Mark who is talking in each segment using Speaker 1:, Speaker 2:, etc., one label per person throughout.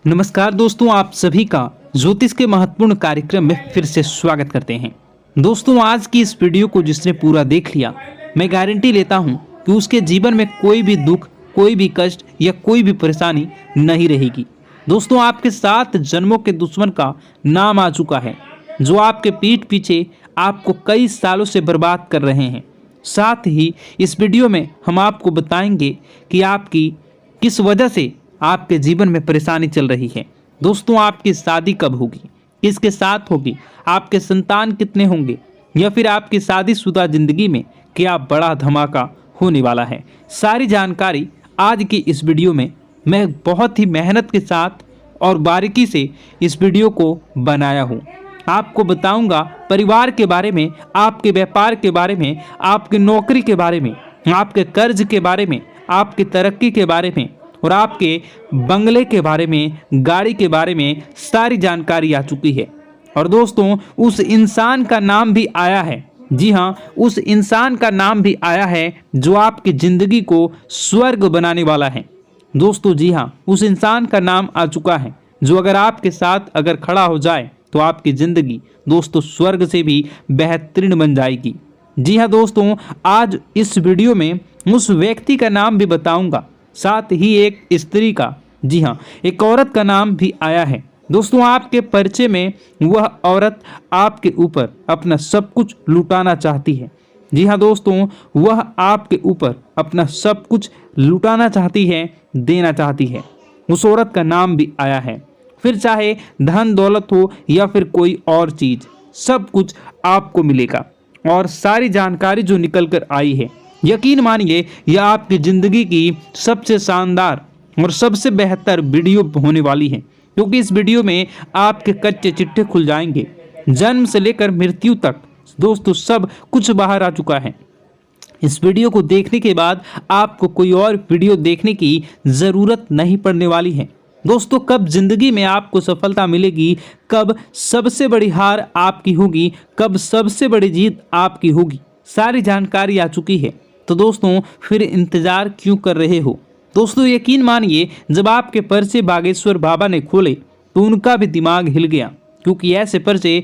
Speaker 1: नमस्कार दोस्तों, आप सभी का ज्योतिष के महत्वपूर्ण कार्यक्रम में फिर से स्वागत करते हैं। दोस्तों, आज की इस वीडियो को जिसने पूरा देख लिया, मैं गारंटी लेता हूं कि उसके जीवन में कोई भी दुख, कोई भी कष्ट या कोई भी परेशानी नहीं रहेगी। दोस्तों, आपके 7 जन्मों के दुश्मन का नाम आ चुका है, जो आपके पीठ पीछे आपको कई सालों से बर्बाद कर रहे हैं। साथ ही इस वीडियो में हम आपको बताएंगे कि आपकी किस वजह से आपके जीवन में परेशानी चल रही है। दोस्तों, आपकी शादी कब होगी, किसके साथ होगी, आपके संतान कितने होंगे, या फिर आपकी शादीशुदा जिंदगी में क्या बड़ा धमाका होने वाला है। सारी जानकारी आज की इस वीडियो में मैं बहुत ही मेहनत के साथ और बारीकी से इस वीडियो को बनाया हूँ। आपको बताऊंगा परिवार के बारे में, आपके व्यापार के बारे में, आपकी नौकरी के बारे में, आपके कर्ज के बारे में, आपकी तरक्की के बारे में और आपके बंगले के बारे में, गाड़ी के बारे में सारी जानकारी आ चुकी है। और दोस्तों, उस इंसान का नाम भी आया है। जी हाँ, उस इंसान का नाम भी आया है जो आपकी जिंदगी को स्वर्ग बनाने वाला है। दोस्तों, जी हाँ, उस इंसान का नाम आ चुका है जो अगर आपके साथ अगर खड़ा हो जाए तो आपकी जिंदगी दोस्तों स्वर्ग से भी बेहतरीन बन जाएगी। जी हाँ दोस्तों, आज इस वीडियो में उस व्यक्ति का नाम भी बताऊंगा, साथ ही एक स्त्री का, जी हाँ, एक औरत का नाम भी आया है। दोस्तों, आपके परिचय में वह औरत आपके ऊपर अपना सब कुछ लुटाना चाहती है। जी हाँ दोस्तों, वह आपके ऊपर अपना सब कुछ लुटाना चाहती है, देना चाहती है। उस औरत का नाम भी आया है। फिर चाहे धन दौलत हो या फिर कोई और चीज, सब कुछ आपको मिलेगा। और सारी जानकारी जो निकल कर आई है, यकीन मानिए यह आपकी जिंदगी की सबसे शानदार और सबसे बेहतर वीडियो होने वाली है, क्योंकि इस वीडियो में आपके कच्चे चिट्ठे खुल जाएंगे। जन्म से लेकर मृत्यु तक दोस्तों सब कुछ बाहर आ चुका है। इस वीडियो को देखने के बाद आपको कोई और वीडियो देखने की जरूरत नहीं पड़ने वाली है। दोस्तों, कब जिंदगी में आपको सफलता मिलेगी, कब सबसे बड़ी हार आपकी होगी, कब सबसे बड़ी जीत आपकी होगी, सारी जानकारी आ चुकी है। तो दोस्तों, फिर इंतजार क्यों कर रहे हो। दोस्तों, यकीन मानिए जब आपके पर्चे बागेश्वर बाबा ने खोले तो उनका भी दिमाग हिल गया, क्योंकि ऐसे पर्चे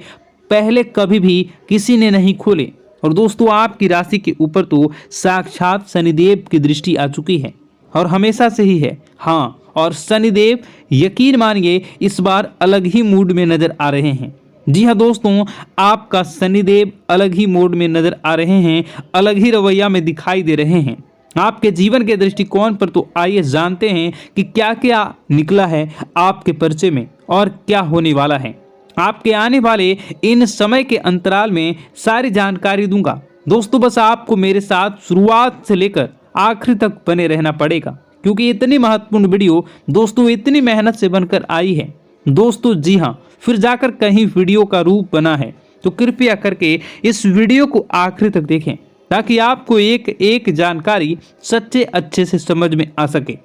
Speaker 1: पहले कभी भी किसी ने नहीं खोले। और दोस्तों, आपकी राशि के ऊपर तो साक्षात शनिदेव की दृष्टि आ चुकी है और हमेशा से ही है। हाँ, और शनिदेव यकीन मानिए इस बार अलग ही मूड में नजर आ रहे हैं। जी हाँ दोस्तों, आपका शनिदेव अलग ही मोड में नजर आ रहे हैं, अलग ही रवैया में दिखाई दे रहे हैं आपके जीवन के दृष्टिकोण पर। तो आइए जानते हैं कि क्या क्या निकला है आपके पर्चे में और क्या होने वाला है। आपके आने वाले इन समय के अंतराल में सारी जानकारी दूंगा। दोस्तों, बस आपको मेरे साथ शुरुआत से लेकर आखिर तक बने रहना पड़ेगा, क्योंकि इतनी महत्वपूर्ण वीडियो दोस्तों इतनी मेहनत से बनकर आई है। दोस्तों, जी हाँ, फिर जाकर कहीं वीडियो का रूप बना है, तो कृपया करके इस वीडियो को आखिर तक देखें, ताकि आपको एक एक जानकारी सच्चे अच्छे से समझ में आ सके।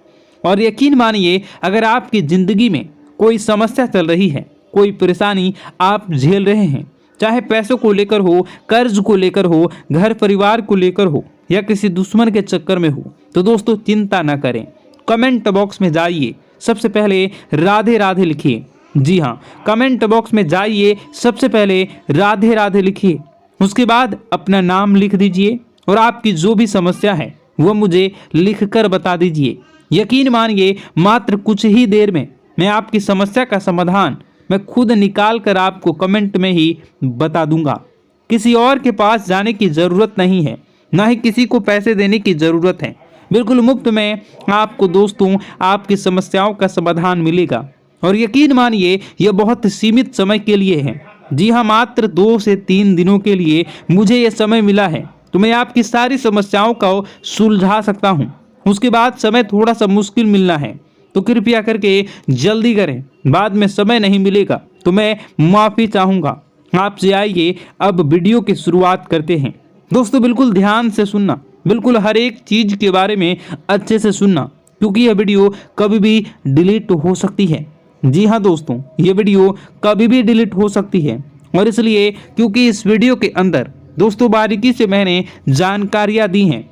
Speaker 1: और यकीन मानिए, अगर आपकी जिंदगी में कोई समस्या चल रही है, कोई परेशानी आप झेल रहे हैं, चाहे पैसों को लेकर हो, कर्ज को लेकर हो, घर परिवार को लेकर हो, या किसी दुश्मन के चक्कर में हो, तो दोस्तों चिंता ना करें। कमेंट बॉक्स में जाइए, सबसे पहले राधे राधे लिखिए। जी हाँ, कमेंट बॉक्स में जाइए, सबसे पहले राधे राधे लिखिए। उसके बाद अपना नाम लिख दीजिए और आपकी जो भी समस्या है वह मुझे लिखकर बता दीजिए। यकीन मानिए मात्र कुछ ही देर में मैं आपकी समस्या का समाधान मैं खुद निकाल कर आपको कमेंट में ही बता दूंगा। किसी और के पास जाने की ज़रूरत नहीं है, ना ही किसी को पैसे देने की ज़रूरत है। बिल्कुल मुफ्त में आपको दोस्तों आपकी समस्याओं का समाधान मिलेगा। और यकीन मानिए यह बहुत सीमित समय के लिए है। जी हाँ, मात्र 2 से 3 दिनों के लिए मुझे यह समय मिला है, तो मैं आपकी सारी समस्याओं को सुलझा सकता हूँ। उसके बाद समय थोड़ा सा मुश्किल मिलना है, तो कृपया करके जल्दी करें, बाद में समय नहीं मिलेगा तो मैं माफ़ी चाहूँगा आपसे। आइए अब वीडियो की शुरुआत करते हैं। दोस्तों, बिल्कुल ध्यान से सुनना, बिल्कुल हर एक चीज़ के बारे में अच्छे से सुनना, क्योंकि यह वीडियो कभी भी डिलीट हो सकती है। जी हाँ दोस्तों, ये वीडियो कभी भी डिलीट हो सकती है, और इसलिए क्योंकि इस वीडियो के अंदर दोस्तों बारीकी से मैंने जानकारियाँ दी हैं।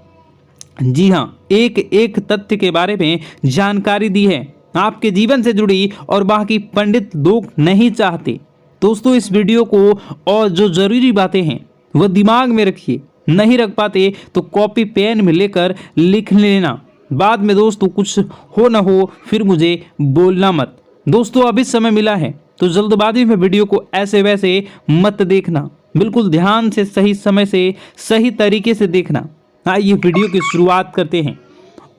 Speaker 1: जी हाँ, एक एक तथ्य के बारे में जानकारी दी है, आपके जीवन से जुड़ी और बाकी पंडित लोग नहीं चाहते। दोस्तों इस वीडियो को और जो जरूरी बातें हैं वह दिमाग में रखिए, नहीं रख पाते तो कॉपी पेन में लेकर लिख लेना। बाद में दोस्तों कुछ हो ना हो फिर मुझे बोलना मत। दोस्तों अभी समय मिला है तो जल्दबाजी में वीडियो को ऐसे वैसे मत देखना, बिल्कुल ध्यान से सही समय से सही तरीके से देखना। आइए वीडियो की शुरुआत करते हैं।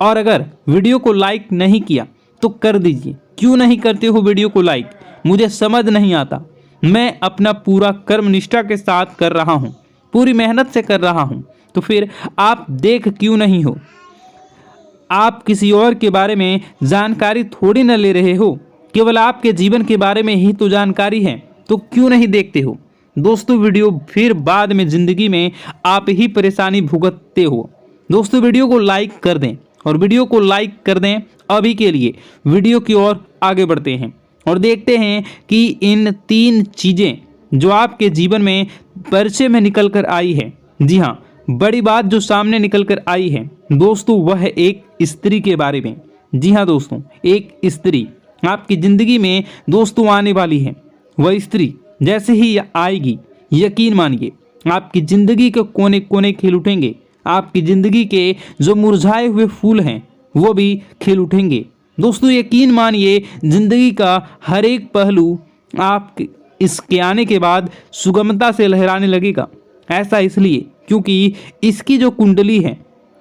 Speaker 1: और अगर वीडियो को लाइक नहीं किया तो कर दीजिए। क्यों नहीं करते हो वीडियो को लाइक, मुझे समझ नहीं आता। मैं अपना पूरा कर्म निष्ठा के साथ कर रहा हूँ, पूरी मेहनत से कर रहा हूँ, तो फिर आप देख क्यों नहीं हो? आप किसी और के बारे में जानकारी थोड़ी न ले रहे हो, केवल आपके जीवन के बारे में ही तो जानकारी है, तो क्यों नहीं देखते हो? दोस्तों वीडियो फिर बाद में ज़िंदगी में आप ही परेशानी भुगतते हो। दोस्तों वीडियो को लाइक कर दें और वीडियो को लाइक कर दें। अभी के लिए वीडियो की ओर आगे बढ़ते हैं और देखते हैं कि इन 3 चीज़ें जो आपके जीवन में परिचय में निकल कर आई है। जी हाँ, बड़ी बात जो सामने निकल कर आई है दोस्तों वह है एक स्त्री के बारे में। जी हाँ दोस्तों, एक स्त्री आपकी ज़िंदगी में दोस्तों आने वाली है। वह स्त्री जैसे ही आएगी यकीन मानिए आपकी ज़िंदगी के कोने कोने खिल उठेंगे। आपकी ज़िंदगी के जो मुरझाए हुए फूल हैं वो भी खिल उठेंगे। दोस्तों यकीन मानिए ज़िंदगी का हर एक पहलू आप इसके आने के बाद सुगमता से लहराने लगेगा। ऐसा इसलिए क्योंकि इसकी जो कुंडली है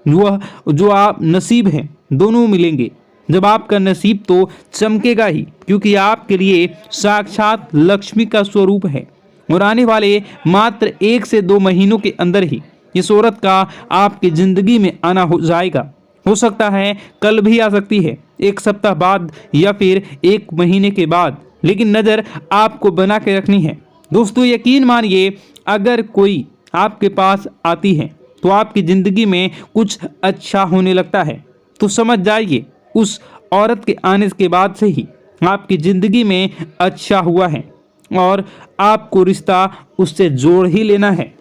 Speaker 1: वह जो आप नसीब है दोनों मिलेंगे। जब आपका नसीब तो चमकेगा ही, क्योंकि आपके लिए साक्षात लक्ष्मी का स्वरूप है। और आने वाले मात्र 1 से 2 महीनों के अंदर ही इस औरत का आपकी ज़िंदगी में आना हो जाएगा। हो सकता है कल भी आ सकती है, 1 सप्ताह बाद या फिर 1 महीने के बाद, लेकिन नज़र आपको बना के रखनी है। दोस्तों यकीन मानिए अगर कोई आपके पास आती है तो आपकी ज़िंदगी में कुछ अच्छा होने लगता है, तो समझ जाइए उस औरत के आने के बाद से ही आपकी ज़िंदगी में अच्छा हुआ है और आपको रिश्ता उससे जोड़ ही लेना है।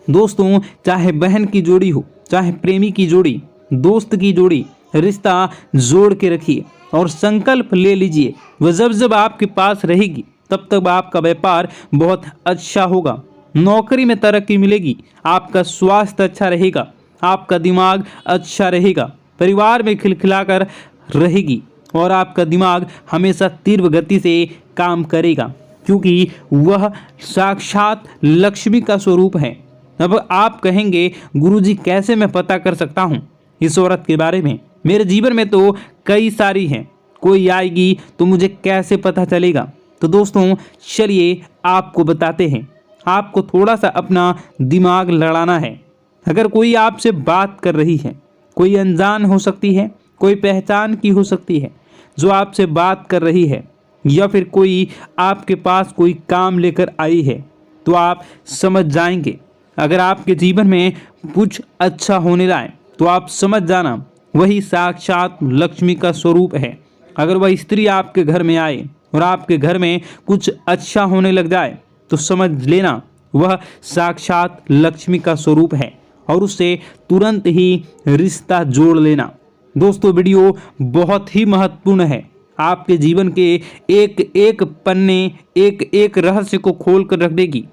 Speaker 1: दोस्तों चाहे बहन की जोड़ी हो, चाहे प्रेमी की जोड़ी, दोस्त की जोड़ी, रिश्ता जोड़ के रखिए और संकल्प ले लीजिए वह जब जब आपके पास रहेगी तब तक आपका व्यापार बहुत अच्छा होगा, नौकरी में तरक्की मिलेगी, आपका स्वास्थ्य अच्छा रहेगा, आपका दिमाग अच्छा रहेगा, परिवार में खिलखिलाकर रहेगी और आपका दिमाग हमेशा तीव्र गति से काम करेगा, क्योंकि वह साक्षात लक्ष्मी का स्वरूप है। अब आप कहेंगे गुरुजी कैसे मैं पता कर सकता हूँ इस औरत के बारे में? मेरे जीवन में तो कई सारी हैं, कोई आएगी तो मुझे कैसे पता चलेगा? तो दोस्तों चलिए आपको बताते हैं। आपको थोड़ा सा अपना दिमाग लड़ाना है। अगर कोई आपसे बात कर रही है, कोई अनजान हो सकती है, कोई पहचान की हो सकती है जो आपसे बात कर रही है, या फिर कोई आपके पास कोई काम लेकर आई है, तो आप समझ जाएंगे। अगर आपके जीवन में कुछ अच्छा होने लाए तो आप समझ जाना वही साक्षात लक्ष्मी का स्वरूप है। अगर वह स्त्री आपके घर में आए और आपके घर में कुछ अच्छा होने लग जाए तो समझ लेना वह साक्षात लक्ष्मी का स्वरूप है और उससे तुरंत ही रिश्ता जोड़ लेना। दोस्तों वीडियो बहुत ही महत्वपूर्ण है, आपके जीवन के एक एक पन्ने, एक एक रहस्य को खोल कर रख देगी,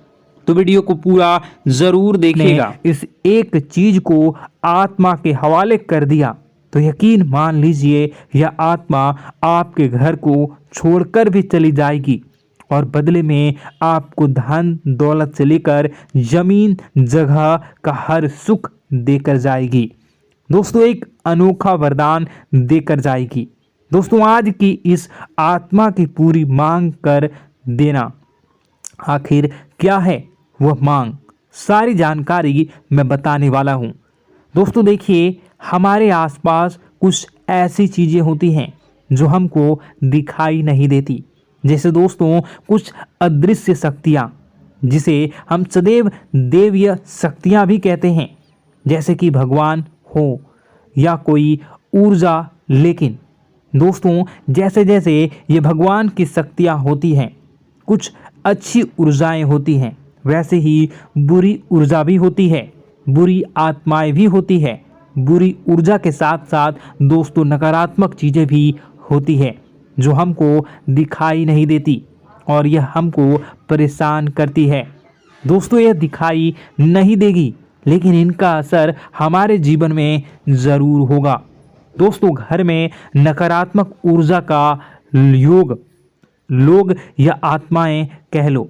Speaker 1: तो वीडियो को पूरा जरूर देखिएगा। इस एक चीज को आत्मा के हवाले कर दिया तो यकीन मान लीजिए यह आत्मा आपके घर को छोड़कर भी चली जाएगी और बदले में आपको धन दौलत से लेकर जमीन जगह का हर सुख देकर जाएगी। दोस्तों एक अनोखा वरदान देकर जाएगी। दोस्तों आज की इस आत्मा की पूरी मांग कर देना। आखिर क्या है वह मांग, सारी जानकारी मैं बताने वाला हूँ। दोस्तों देखिए हमारे आसपास कुछ ऐसी चीज़ें होती हैं जो हमको दिखाई नहीं देती, जैसे दोस्तों कुछ अदृश्य शक्तियाँ जिसे हम सदैव देवीय शक्तियाँ भी कहते हैं, जैसे कि भगवान हो या कोई ऊर्जा। लेकिन दोस्तों जैसे जैसे ये भगवान की शक्तियाँ होती हैं, कुछ अच्छी ऊर्जाएं होती हैं, वैसे ही बुरी ऊर्जा भी होती है, बुरी आत्माएं भी होती है। बुरी ऊर्जा के साथ साथ दोस्तों नकारात्मक चीज़ें भी होती है जो हमको दिखाई नहीं देती और यह हमको परेशान करती है। दोस्तों, यह दिखाई नहीं देगी लेकिन इनका असर हमारे जीवन में ज़रूर होगा। दोस्तों, घर में नकारात्मक ऊर्जा का योग, लोग या आत्माएं कह लो,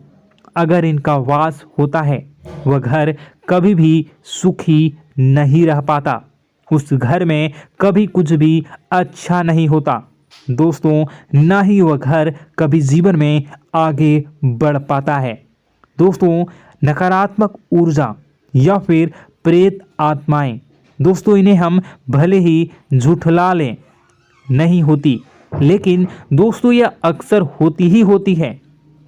Speaker 1: अगर इनका वास होता है वह घर कभी भी सुखी नहीं रह पाता। उस घर में कभी कुछ भी अच्छा नहीं होता। दोस्तों, ना ही वह घर कभी जीवन में आगे बढ़ पाता है। दोस्तों, नकारात्मक ऊर्जा या फिर प्रेत आत्माएं, दोस्तों इन्हें हम भले ही झुठला लें नहीं होती, लेकिन दोस्तों यह अक्सर होती ही होती है।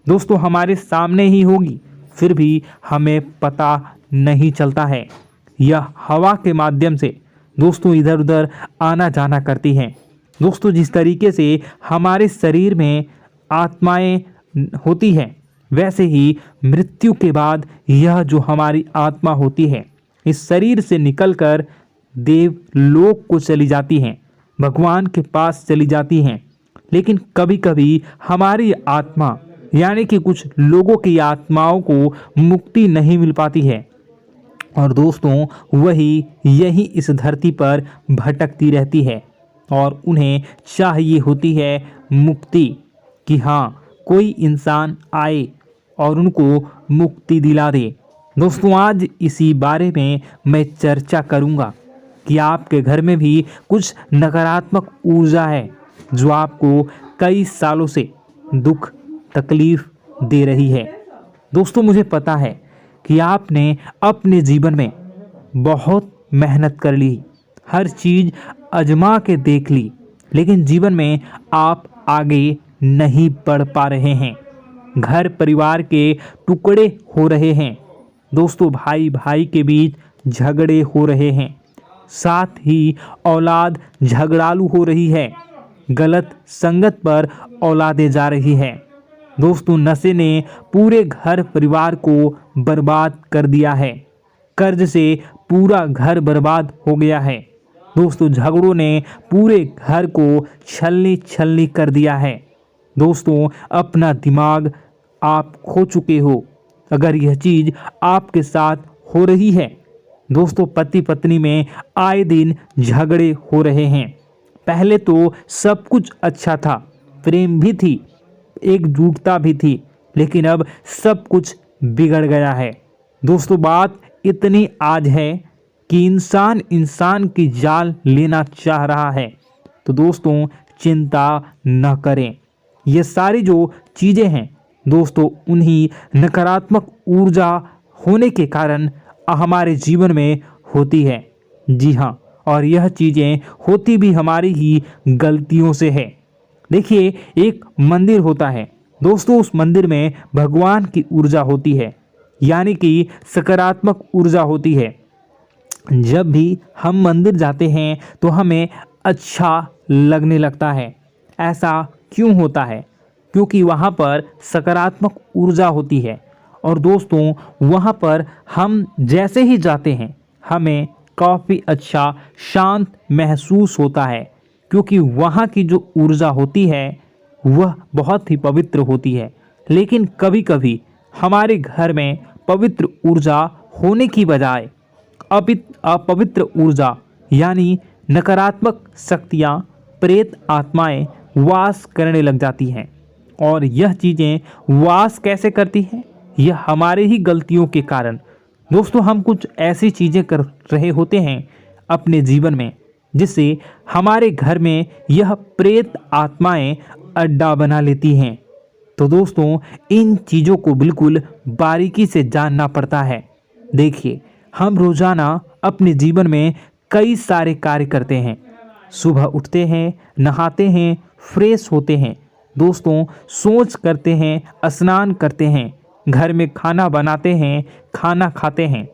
Speaker 1: दोस्तों, हमारे सामने ही होगी फिर भी हमें पता नहीं चलता है। यह हवा के माध्यम से दोस्तों इधर उधर आना जाना करती हैं। दोस्तों, जिस तरीके से हमारे शरीर में आत्माएं होती हैं वैसे ही मृत्यु के बाद यह जो हमारी आत्मा होती है इस शरीर से निकलकर देवलोक को चली जाती हैं, भगवान के पास चली जाती हैं। लेकिन कभी कभी हमारी आत्मा यानी कि कुछ लोगों की आत्माओं को मुक्ति नहीं मिल पाती है और दोस्तों वही यही इस धरती पर भटकती रहती है और उन्हें चाहिए होती है मुक्ति, कि हाँ कोई इंसान आए और उनको मुक्ति दिला दे। दोस्तों, आज इसी बारे में मैं चर्चा करूंगा कि आपके घर में भी कुछ नकारात्मक ऊर्जा है जो आपको कई सालों से दुख तकलीफ दे रही है। दोस्तों, मुझे पता है कि आपने अपने जीवन में बहुत मेहनत कर ली, हर चीज़ आजमा के देख ली, लेकिन जीवन में आप आगे नहीं बढ़ पा रहे हैं। घर परिवार के टुकड़े हो रहे हैं। दोस्तों, भाई भाई के बीच झगड़े हो रहे हैं, साथ ही औलाद झगड़ालू हो रही है, गलत संगत पर औलादें जा रही है। दोस्तों, नशे ने पूरे घर परिवार को बर्बाद कर दिया है, कर्ज से पूरा घर बर्बाद हो गया है। दोस्तों, झगड़ों ने पूरे घर को छलनी छलनी कर दिया है। दोस्तों, अपना दिमाग आप खो चुके हो अगर यह चीज़ आपके साथ हो रही है। दोस्तों, पति पत्नी में आए दिन झगड़े हो रहे हैं। पहले तो सब कुछ अच्छा था, प्रेम भी थी, एकजुटता भी थी, लेकिन अब सब कुछ बिगड़ गया है। दोस्तों, बात इतनी आज है कि इंसान इंसान की जान लेना चाह रहा है। तो दोस्तों, चिंता न करें। ये सारी जो चीज़ें हैं दोस्तों उन्हीं नकारात्मक ऊर्जा होने के कारण हमारे जीवन में होती है। जी हाँ, और यह चीज़ें होती भी हमारी ही गलतियों से है। देखिए, एक मंदिर होता है दोस्तों, उस मंदिर में भगवान की ऊर्जा होती है यानी कि सकारात्मक ऊर्जा होती है। जब भी हम मंदिर जाते हैं तो हमें अच्छा लगने लगता है। ऐसा क्यों होता है? क्योंकि वहाँ पर सकारात्मक ऊर्जा होती है और दोस्तों वहाँ पर हम जैसे ही जाते हैं हमें काफ़ी अच्छा शांत महसूस होता है, क्योंकि वहाँ की जो ऊर्जा होती है वह बहुत ही पवित्र होती है। लेकिन कभी कभी हमारे घर में पवित्र ऊर्जा होने की बजाय अपवित्र ऊर्जा यानी नकारात्मक शक्तियाँ, प्रेत आत्माएं वास करने लग जाती हैं। और यह चीज़ें वास कैसे करती हैं? यह हमारे ही गलतियों के कारण। दोस्तों, हम कुछ ऐसी चीज़ें कर रहे होते हैं अपने जीवन में जिससे हमारे घर में यह प्रेत आत्माएं अड्डा बना लेती हैं। तो दोस्तों, इन चीज़ों को बिल्कुल बारीकी से जानना पड़ता है। देखिए, हम रोज़ाना अपने जीवन में कई सारे कार्य करते हैं। सुबह उठते हैं, नहाते हैं, फ्रेश होते हैं, दोस्तों सोच करते हैं, स्नान करते हैं, घर में खाना बनाते हैं, खाना खाते हैं,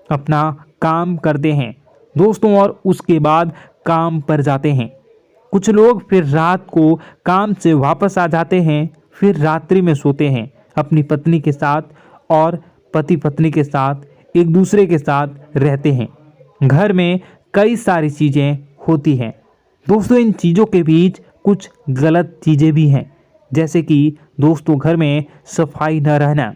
Speaker 1: अपना काम करते हैं दोस्तों, और उसके बाद काम पर जाते हैं। कुछ लोग फिर रात को काम से वापस आ जाते हैं, फिर रात्रि में सोते हैं अपनी पत्नी के साथ और पति पत्नी के साथ एक दूसरे के साथ रहते हैं। घर में कई सारी चीज़ें होती हैं दोस्तों, इन चीज़ों के बीच कुछ गलत चीज़ें भी हैं, जैसे कि दोस्तों घर में सफाई न रहना।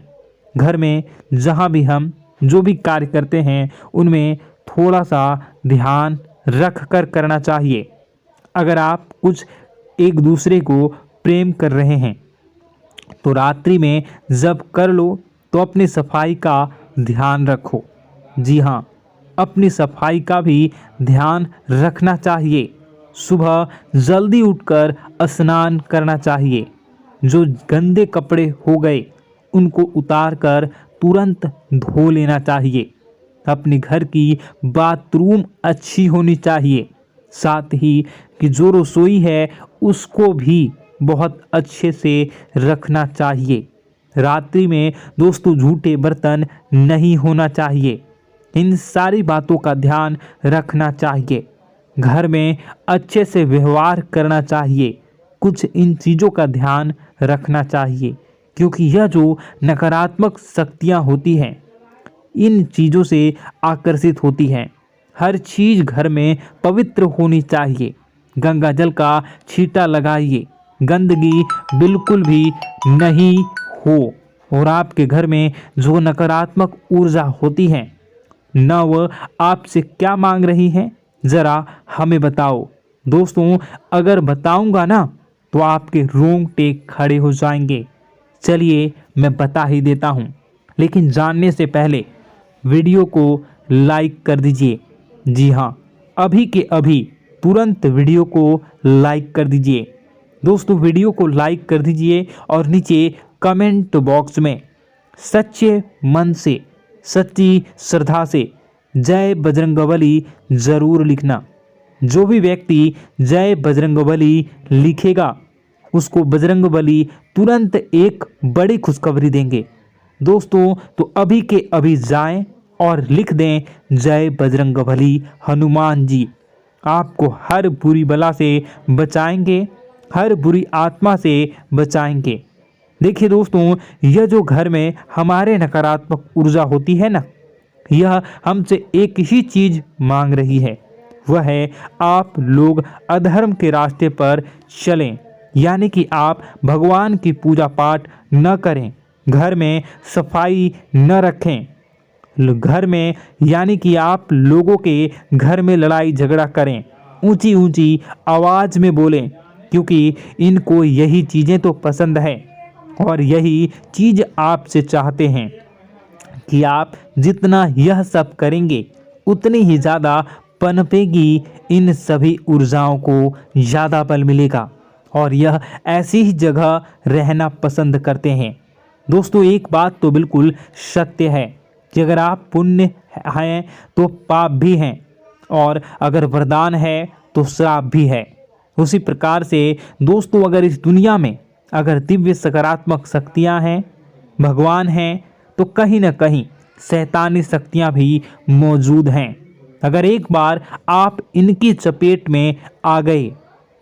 Speaker 1: घर में जहाँ भी हम जो भी कार्य करते हैं उनमें थोड़ा सा ध्यान रख कर करना चाहिए। अगर आप कुछ एक दूसरे को प्रेम कर रहे हैं तो रात्रि में जब कर लो तो अपनी सफाई का ध्यान रखो। जी हाँ, अपनी सफाई का भी ध्यान रखना चाहिए। सुबह जल्दी उठकर स्नान करना चाहिए। जो गंदे कपड़े हो गए उनको उतार कर तुरंत धो लेना चाहिए। अपने घर की बाथरूम अच्छी होनी चाहिए। साथ ही कि जो रसोई है उसको भी बहुत अच्छे से रखना चाहिए। रात्रि में दोस्तों झूठे बर्तन नहीं होना चाहिए। इन सारी बातों का ध्यान रखना चाहिए। घर में अच्छे से व्यवहार करना चाहिए। कुछ इन चीज़ों का ध्यान रखना चाहिए, क्योंकि यह जो नकारात्मक शक्तियाँ होती हैं इन चीज़ों से आकर्षित होती हैं। हर चीज़ घर में पवित्र होनी चाहिए। गंगा जल का छींटा लगाइए, गंदगी बिल्कुल भी नहीं हो। और आपके घर में जो नकारात्मक ऊर्जा होती है न वह आपसे क्या मांग रही हैं, ज़रा हमें बताओ। दोस्तों अगर बताऊंगा ना तो आपके रोंगटे खड़े हो जाएंगे। चलिए मैं बता ही देता हूं, लेकिन जानने से पहले वीडियो को लाइक कर दीजिए। जी हाँ, अभी के अभी तुरंत वीडियो को लाइक कर दीजिए। दोस्तों वीडियो को लाइक कर दीजिए और नीचे कमेंट बॉक्स में सच्चे मन से, सच्ची श्रद्धा से जय बजरंगबली ज़रूर लिखना। जो भी व्यक्ति जय बजरंगबली लिखेगा उसको बजरंगबली तुरंत एक बड़ी खुशखबरी देंगे। दोस्तों तो अभी के अभी जाएं और लिख दें जय बजरंगबली हनुमान जी। आपको हर बुरी बला से बचाएंगे, हर बुरी आत्मा से बचाएंगे। देखिए दोस्तों, यह जो घर में हमारे नकारात्मक ऊर्जा होती है ना, यह हमसे एक ही चीज़ मांग रही है, वह है आप लोग अधर्म के रास्ते पर चलें। यानी कि आप भगवान की पूजा पाठ न करें, घर में सफाई न रखें, घर में यानी कि आप लोगों के घर में लड़ाई झगड़ा करें, ऊंची ऊंची आवाज़ में बोलें, क्योंकि इनको यही चीज़ें तो पसंद है और यही चीज़ आपसे चाहते हैं कि आप जितना यह सब करेंगे उतनी ही ज़्यादा पनपेगी इन सभी ऊर्जाओं को ज़्यादा बल मिलेगा और यह ऐसी ही जगह रहना पसंद करते हैं। दोस्तों एक बात तो बिल्कुल सत्य है कि अगर आप पुण्य हैं तो पाप भी हैं और अगर वरदान है तो श्राप भी है। उसी प्रकार से दोस्तों अगर इस दुनिया में अगर दिव्य सकारात्मक शक्तियां हैं, भगवान हैं, तो कहीं ना कहीं शैतानी शक्तियां भी मौजूद हैं। अगर एक बार आप इनकी चपेट में आ गए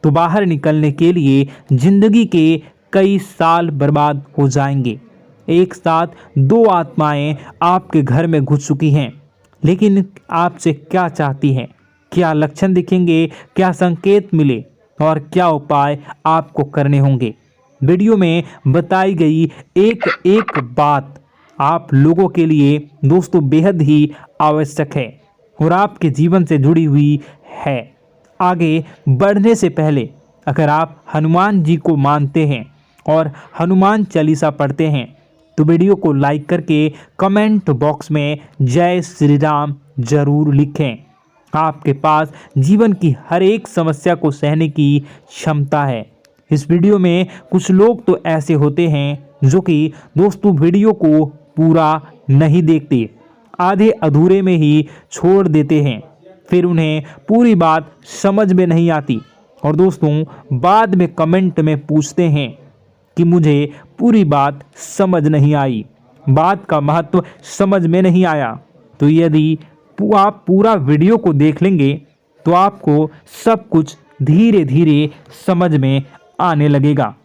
Speaker 1: तो बाहर निकलने के लिए जिंदगी के कई साल बर्बाद हो जाएंगे। एक साथ दो आत्माएं आपके घर में घुस चुकी हैं, लेकिन आपसे क्या चाहती हैं, क्या लक्षण दिखेंगे, क्या संकेत मिले और क्या उपाय आपको करने होंगे। वीडियो में बताई गई एक एक बात आप लोगों के लिए दोस्तों बेहद ही आवश्यक है और आपके जीवन से जुड़ी हुई है। आगे बढ़ने से पहले अगर आप हनुमान जी को मानते हैं और हनुमान चालीसा पढ़ते हैं तो वीडियो को लाइक करके कमेंट बॉक्स में जय श्री राम जरूर लिखें। आपके पास जीवन की हर एक समस्या को सहने की क्षमता है। इस वीडियो में कुछ लोग तो ऐसे होते हैं जो कि दोस्तों वीडियो को पूरा नहीं देखते, आधे अधूरे में ही छोड़ देते हैं, फिर उन्हें पूरी बात समझ में नहीं आती और दोस्तों बाद में कमेंट में पूछते हैं कि मुझे पूरी बात समझ नहीं आई, बात का महत्व समझ में नहीं आया। तो यदि आप पूरा वीडियो को देख लेंगे तो आपको सब कुछ धीरे धीरे समझ में आने लगेगा।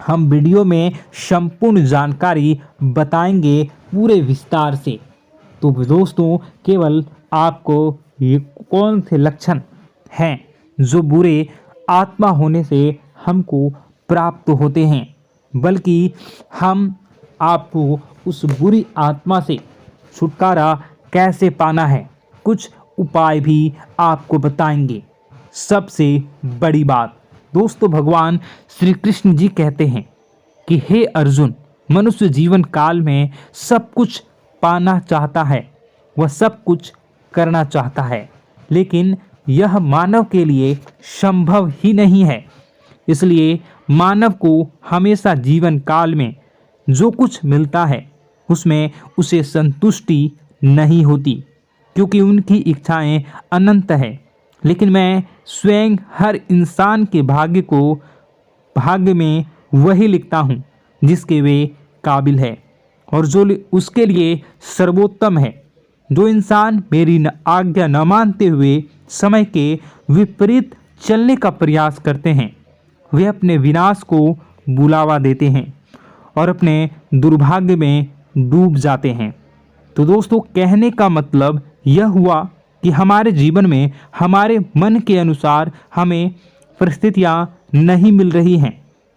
Speaker 1: हम वीडियो में संपूर्ण जानकारी बताएंगे पूरे विस्तार से। तो दोस्तों केवल आपको ये कौन से लक्षण हैं जो बुरे आत्मा होने से हमको प्राप्त होते हैं, बल्कि हम आपको उस बुरी आत्मा से छुटकारा कैसे पाना है, कुछ उपाय भी आपको बताएंगे। सबसे बड़ी बात दोस्तों, भगवान श्री कृष्ण जी कहते हैं कि हे अर्जुन, मनुष्य जीवन काल में सब कुछ पाना चाहता है, वह सब कुछ करना चाहता है, लेकिन यह मानव के लिए संभव ही नहीं है। इसलिए मानव को हमेशा जीवन काल में जो कुछ मिलता है उसमें उसे संतुष्टि नहीं होती, क्योंकि उनकी इच्छाएं अनंत है। लेकिन मैं स्वयं हर इंसान के भाग्य में वही लिखता हूँ जिसके वे काबिल है और जो उसके लिए सर्वोत्तम है। जो इंसान मेरी आज्ञा न मानते हुए समय के विपरीत चलने का प्रयास करते हैं, वे अपने विनाश को बुलावा देते हैं और अपने दुर्भाग्य में डूब जाते हैं। तो दोस्तों, कहने का मतलब यह हुआ कि हमारे जीवन में हमारे मन के अनुसार हमें परिस्थितियां नहीं मिल रही हैं,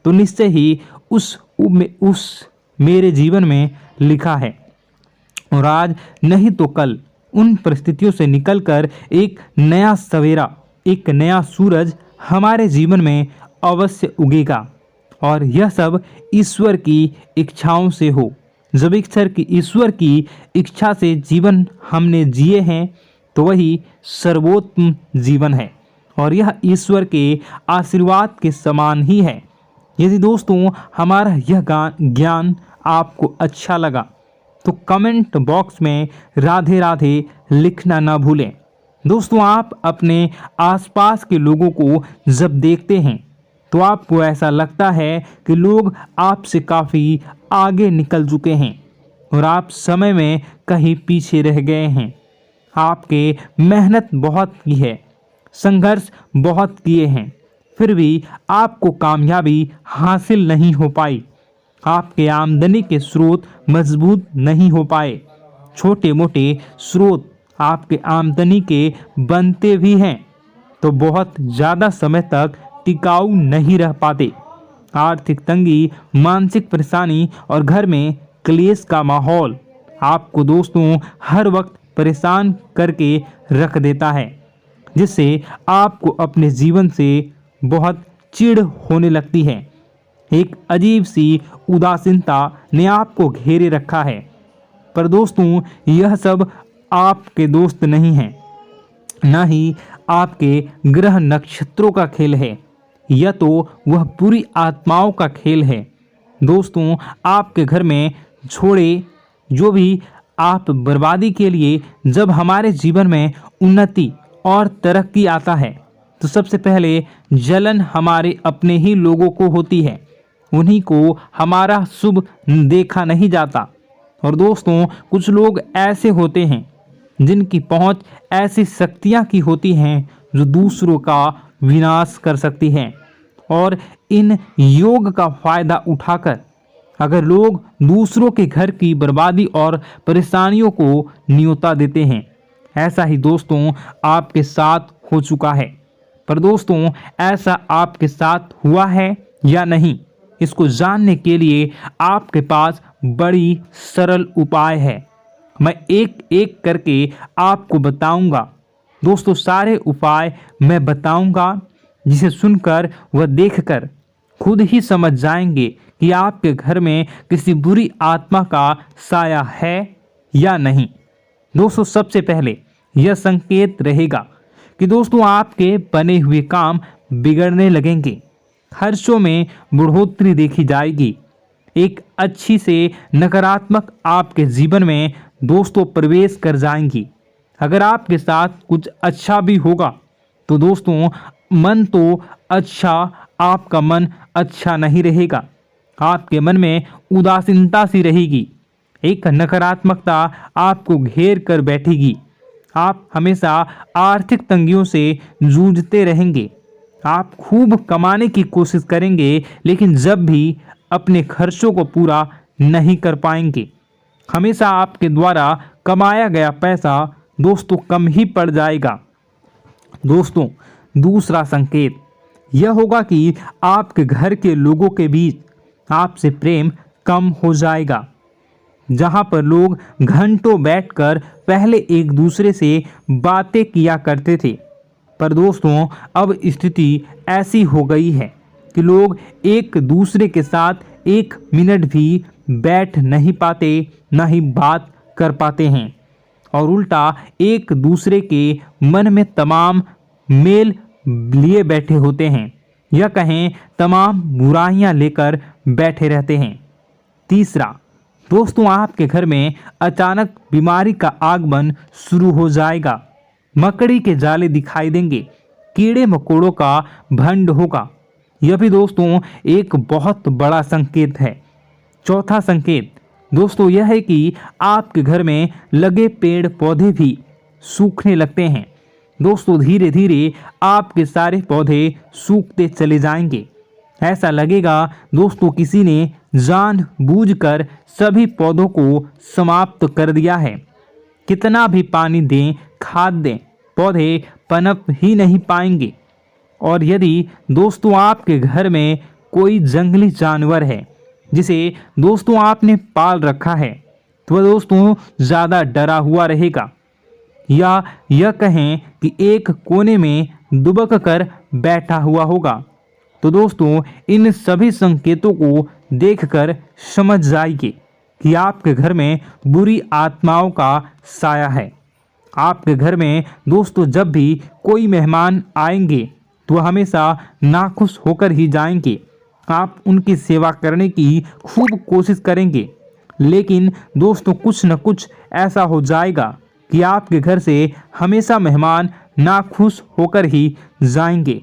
Speaker 1: तो निश्चय ही उस मेरे जीवन में लिखा है, और आज नहीं तो कल उन परिस्थितियों से निकलकर एक नया सवेरा, एक नया सूरज हमारे जीवन में अवश्य उगेगा। और यह सब ईश्वर की इच्छाओं से हो। जब ईश्वर की इच्छा से जीवन हमने जिए हैं तो वही सर्वोत्तम जीवन है, और यह ईश्वर के आशीर्वाद के समान ही है। यदि दोस्तों हमारा यह ज्ञान आपको अच्छा लगा तो कमेंट बॉक्स में राधे राधे लिखना ना भूलें। दोस्तों, आप अपने आसपास के लोगों को जब देखते हैं तो आपको ऐसा लगता है कि लोग आपसे काफ़ी आगे निकल चुके हैं और आप समय में कहीं पीछे रह गए हैं। आपके मेहनत बहुत की है, संघर्ष बहुत किए हैं, फिर भी आपको कामयाबी हासिल नहीं हो पाई। आपके आमदनी के स्रोत मजबूत नहीं हो पाए। छोटे मोटे स्रोत आपके आमदनी के बनते भी हैं तो बहुत ज़्यादा समय तक टिकाऊ नहीं रह पाते। आर्थिक तंगी, मानसिक परेशानी और घर में क्लेश का माहौल आपको दोस्तों हर वक्त परेशान करके रख देता है, जिससे आपको अपने जीवन से बहुत चिढ़ होने लगती है। एक अजीब सी उदासीनता ने आपको घेरे रखा है। पर दोस्तों, यह सब आपके दोस्त नहीं हैं, न ही आपके ग्रह नक्षत्रों का खेल है, यह तो वह पूरी आत्माओं का खेल है। दोस्तों, आपके घर में छोड़े जो भी आप बर्बादी के लिए जब हमारे जीवन में उन्नति और तरक्की आता है तो सबसे पहले जलन हमारे अपने ही लोगों को होती है। उन्हीं को हमारा शुभ देखा नहीं जाता। और दोस्तों, कुछ लोग ऐसे होते हैं जिनकी पहुंच ऐसी शक्तियां की होती हैं जो दूसरों का विनाश कर सकती हैं, और इन योग का फायदा उठाकर अगर लोग दूसरों के घर की बर्बादी और परेशानियों को न्योता देते हैं। ऐसा ही दोस्तों आपके साथ हो चुका है। पर दोस्तों, ऐसा आपके साथ हुआ है या नहीं, इसको जानने के लिए आपके पास बड़ी सरल उपाय है। मैं एक एक करके आपको बताऊंगा। दोस्तों, सारे उपाय मैं बताऊंगा, जिसे सुनकर व देखकर खुद ही समझ जाएंगे कि आपके घर में किसी बुरी आत्मा का साया है या नहीं। दोस्तों, सबसे पहले यह संकेत रहेगा कि दोस्तों आपके बने हुए काम बिगड़ने लगेंगे, खर्चों में बढ़ोतरी देखी जाएगी, एक अच्छी से नकारात्मक आपके जीवन में दोस्तों प्रवेश कर जाएंगी। अगर आपके साथ कुछ अच्छा भी होगा तो दोस्तों मन तो अच्छा, आपका मन अच्छा नहीं रहेगा। आपके मन में उदासीनता सी रहेगी, एक नकारात्मकता आपको घेर कर बैठेगी। आप हमेशा आर्थिक तंगियों से जूझते रहेंगे। आप खूब कमाने की कोशिश करेंगे, लेकिन जब भी अपने खर्चों को पूरा नहीं कर पाएंगे। हमेशा आपके द्वारा कमाया गया पैसा दोस्तों कम ही पड़ जाएगा। दोस्तों, दूसरा संकेत, यह होगा कि आपके घर के लोगों के बीच आपसे प्रेम कम हो जाएगा। जहां पर लोग घंटों बैठकर पहले एक दूसरे से बातें किया करते थे, पर दोस्तों अब स्थिति ऐसी हो गई है कि लोग एक दूसरे के साथ एक मिनट भी बैठ नहीं पाते, न ही बात कर पाते हैं, और उल्टा एक दूसरे के मन में तमाम मेल लिए बैठे होते हैं, या कहें तमाम बुराइयां लेकर बैठे रहते हैं। तीसरा, दोस्तों आपके घर में अचानक बीमारी का आगमन शुरू हो जाएगा। मकड़ी के जाले दिखाई देंगे, कीड़े मकोड़ों का भंड होगा। यह भी दोस्तों एक बहुत बड़ा संकेत है। चौथा संकेत दोस्तों यह है कि आपके घर में लगे पेड़ पौधे भी सूखने लगते हैं। दोस्तों धीरे धीरे आपके सारे पौधे सूखते चले जाएंगे। ऐसा लगेगा दोस्तों किसी ने जानबूझकर सभी पौधों को समाप्त कर दिया है। कितना भी पानी दें, खाद दें, पौधे पनप ही नहीं पाएंगे। और यदि दोस्तों आपके घर में कोई जंगली जानवर है जिसे दोस्तों आपने पाल रखा है, तो वह दोस्तों ज़्यादा डरा हुआ रहेगा, या यह कहें कि एक कोने में दुबक कर बैठा हुआ होगा, तो दोस्तों इन सभी संकेतों को देखकर समझ जाइए कि आपके घर में बुरी आत्माओं का साया है। आपके घर में दोस्तों जब भी कोई मेहमान आएंगे तो हमेशा नाखुश होकर ही जाएंगे। आप उनकी सेवा करने की खूब कोशिश करेंगे, लेकिन दोस्तों कुछ न कुछ ऐसा हो जाएगा कि आपके घर से हमेशा मेहमान नाखुश होकर ही जाएंगे।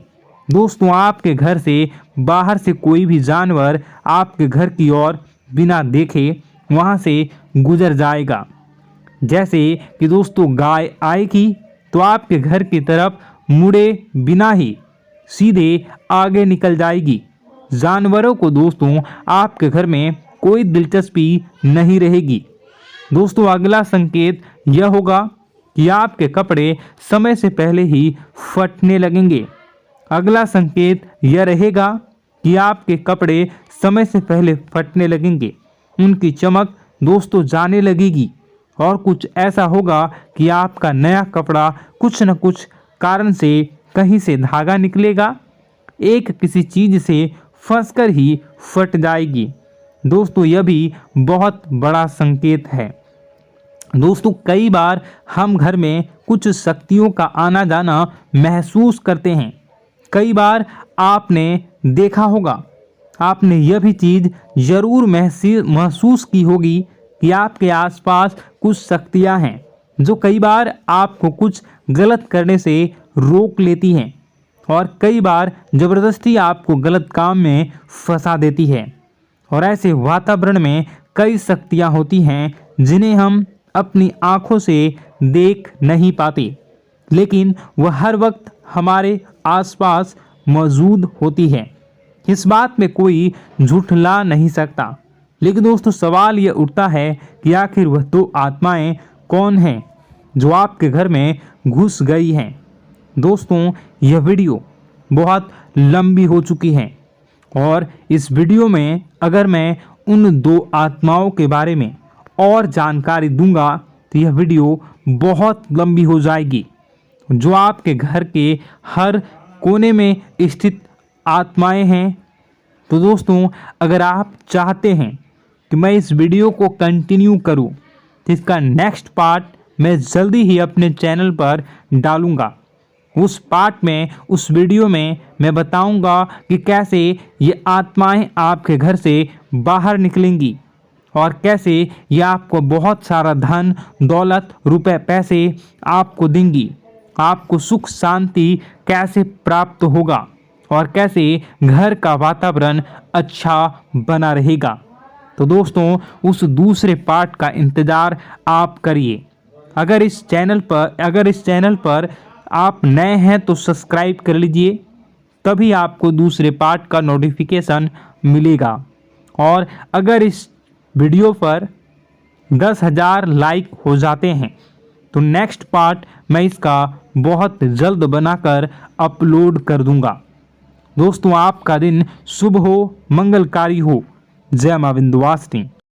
Speaker 1: दोस्तों आपके घर से बाहर से कोई भी जानवर आपके घर की ओर बिना देखे वहां से गुजर जाएगा। जैसे कि दोस्तों गाय आएगी तो आपके घर की तरफ मुड़े बिना ही सीधे आगे निकल जाएगी। जानवरों को दोस्तों आपके घर में कोई दिलचस्पी नहीं रहेगी। दोस्तों अगला संकेत यह होगा कि आपके कपड़े समय से पहले ही फटने लगेंगे। अगला संकेत यह रहेगा कि आपके कपड़े समय से पहले फटने लगेंगे, उनकी चमक दोस्तों जाने लगेगी, और कुछ ऐसा होगा कि आपका नया कपड़ा कुछ न कुछ कारण से कहीं से धागा निकलेगा, एक किसी चीज से फंसकर ही फट जाएगी। दोस्तों यह भी बहुत बड़ा संकेत है। दोस्तों कई बार हम घर में कुछ शक्तियों का आना जाना महसूस करते हैं। कई बार आपने देखा होगा, आपने यह भी चीज़ ज़रूर महसूस की होगी कि आपके आसपास कुछ शक्तियां हैं जो कई बार आपको कुछ गलत करने से रोक लेती हैं, और कई बार ज़बरदस्ती आपको गलत काम में फंसा देती है। और ऐसे वातावरण में कई शक्तियां होती हैं जिन्हें हम अपनी आँखों से देख नहीं पाते, लेकिन वह हर वक्त हमारे आसपास मौजूद होती है। इस बात में कोई झूठला नहीं सकता। लेकिन दोस्तों सवाल यह उठता है कि आखिर वह तो आत्माएं कौन हैं जो आपके घर में घुस गई हैं। दोस्तों यह वीडियो बहुत लंबी हो चुकी है, और इस वीडियो में अगर मैं उन दो आत्माओं के बारे में और जानकारी दूंगा तो यह वीडियो बहुत लंबी हो जाएगी। जो आपके घर के हर कोने में स्थित आत्माएं हैं, तो दोस्तों अगर आप चाहते हैं कि मैं इस वीडियो को कंटिन्यू करूं, तो इसका नेक्स्ट पार्ट मैं जल्दी ही अपने चैनल पर डालूंगा। उस पार्ट में, उस वीडियो में मैं बताऊंगा कि कैसे ये आत्माएं आपके घर से बाहर निकलेंगी, और कैसे ये आपको बहुत सारा धन दौलत रुपए पैसे आपको देंगी, आपको सुख शांति कैसे प्राप्त होगा, और कैसे घर का वातावरण अच्छा बना रहेगा। तो दोस्तों उस दूसरे पार्ट का इंतज़ार आप करिए। अगर इस चैनल पर आप नए हैं तो सब्सक्राइब कर लीजिए, तभी आपको दूसरे पार्ट का नोटिफिकेशन मिलेगा। और अगर इस वीडियो पर 10,000 लाइक हो जाते हैं तो नेक्स्ट पार्ट मैं इसका बहुत जल्द बनाकर अपलोड कर दूंगा। दोस्तों आपका दिन शुभ हो, मंगलकारी हो। जय मां विंध्यवासिनी।